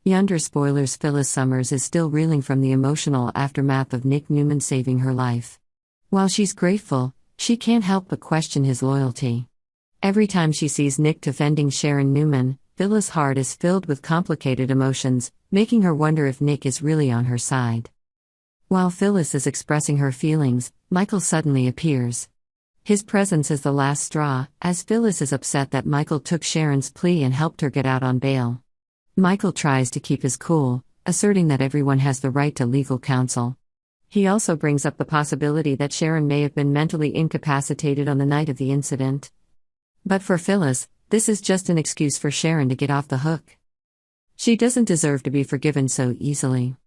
Y&R Spoilers. Phyllis Summers is still reeling from the emotional aftermath of Nick Newman saving her life. While she's grateful, she can't help but question his loyalty. Every time she sees Nick defending Sharon Newman, Phyllis' heart is filled with complicated emotions, making her wonder if Nick is really on her side. While Phyllis is expressing her feelings, Michael suddenly appears. His presence is the last straw, as Phyllis is upset that Michael took Sharon's plea and helped her get out on bail. Michael tries to keep his cool, asserting that everyone has the right to legal counsel. He also brings up the possibility that Sharon may have been mentally incapacitated on the night of the incident. But for Phyllis, this is just an excuse for Sharon to get off the hook. She doesn't deserve to be forgiven so easily.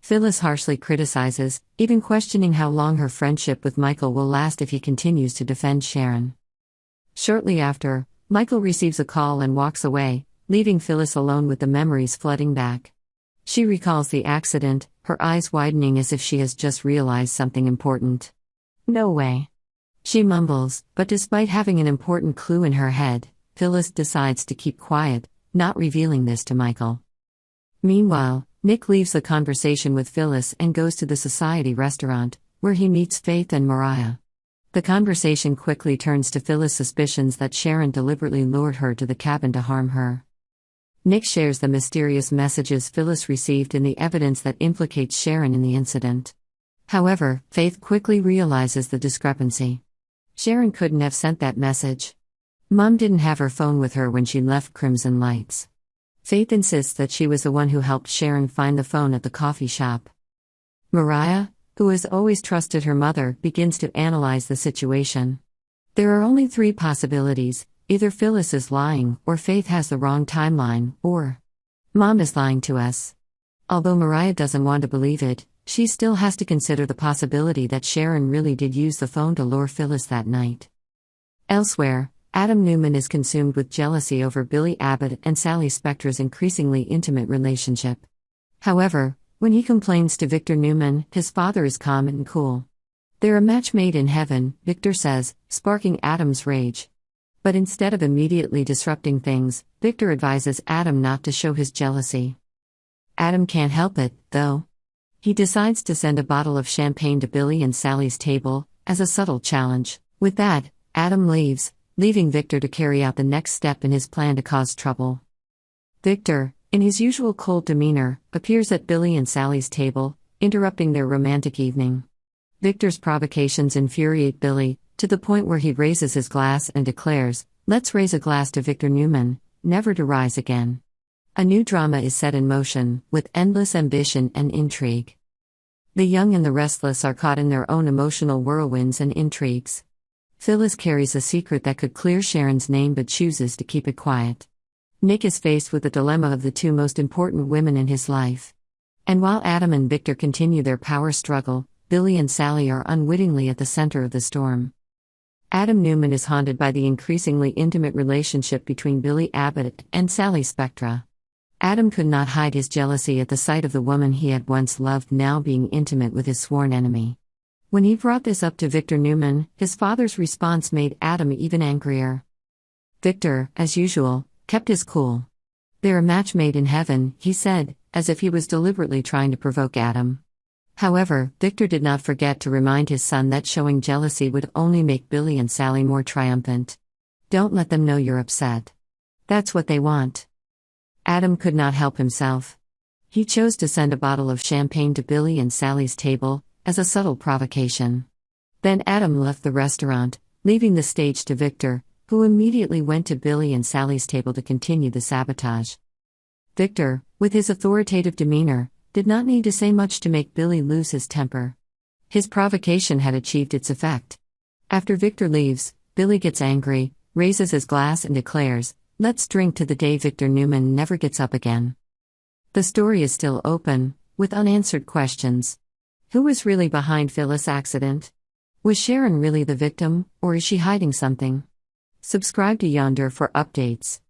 Phyllis harshly criticizes, even questioning how long her friendship with Michael will last if he continues to defend Sharon. Shortly after, Michael receives a call and walks away, leaving Phyllis alone with the memories flooding back. She recalls the accident, her eyes widening as if she has just realized something important. "No way," she mumbles, but despite having an important clue in her head, Phyllis decides to keep quiet, not revealing this to Michael. Meanwhile, Nick leaves the conversation with Phyllis and goes to the Society restaurant, where he meets Faith and Mariah. The conversation quickly turns to Phyllis' suspicions that Sharon deliberately lured her to the cabin to harm her. Nick shares the mysterious messages Phyllis received and the evidence that implicates Sharon in the incident. However, Faith quickly realizes the discrepancy. Sharon couldn't have sent that message. Mom didn't have her phone with her when she left Crimson Lights. Faith insists that she was the one who helped Sharon find the phone at the coffee shop. Mariah, who has always trusted her mother, begins to analyze the situation. There are only three possibilities: either Phyllis is lying, or Faith has the wrong timeline, or Mom is lying to us. Although Mariah doesn't want to believe it, she still has to consider the possibility that Sharon really did use the phone to lure Phyllis that night. Elsewhere, Adam Newman is consumed with jealousy over Billy Abbott and Sally Spectra's increasingly intimate relationship. However, when he complains to Victor Newman, his father is calm and cool. "They're a match made in heaven," Victor says, sparking Adam's rage. But instead of immediately disrupting things, Victor advises Adam not to show his jealousy. Adam can't help it, though. He decides to send a bottle of champagne to Billy and Sally's table, as a subtle challenge. With that, Adam leaves, leaving Victor to carry out the next step in his plan to cause trouble. Victor, in his usual cold demeanor, appears at Billy and Sally's table, interrupting their romantic evening. Victor's provocations infuriate Billy, to the point where he raises his glass and declares, "Let's raise a glass to Victor Newman, never to rise again." A new drama is set in motion, with endless ambition and intrigue. The young and the restless are caught in their own emotional whirlwinds and intrigues. Phyllis carries a secret that could clear Sharon's name but chooses to keep it quiet. Nick is faced with the dilemma of the two most important women in his life. And while Adam and Victor continue their power struggle, Billy and Sally are unwittingly at the center of the storm. Adam Newman is haunted by the increasingly intimate relationship between Billy Abbott and Sally Spectra. Adam could not hide his jealousy at the sight of the woman he had once loved now being intimate with his sworn enemy. When he brought this up to Victor Newman, his father's response made Adam even angrier. Victor, as usual, kept his cool. "They're a match made in heaven," he said, as if he was deliberately trying to provoke Adam. However, Victor did not forget to remind his son that showing jealousy would only make Billy and Sally more triumphant. "Don't let them know you're upset. That's what they want." Adam could not help himself. He chose to send a bottle of champagne to Billy and Sally's table, as a subtle provocation. Then Adam left the restaurant, leaving the stage to Victor, who immediately went to Billy and Sally's table to continue the sabotage. Victor, with his authoritative demeanor, did not need to say much to make Billy lose his temper. His provocation had achieved its effect. After Victor leaves, Billy gets angry, raises his glass and declares, "Let's drink to the day Victor Newman never gets up again." The story is still open, with unanswered questions. Who was really behind Phyllis' accident? Was Sharon really the victim, or is she hiding something? Subscribe to Y&R for updates.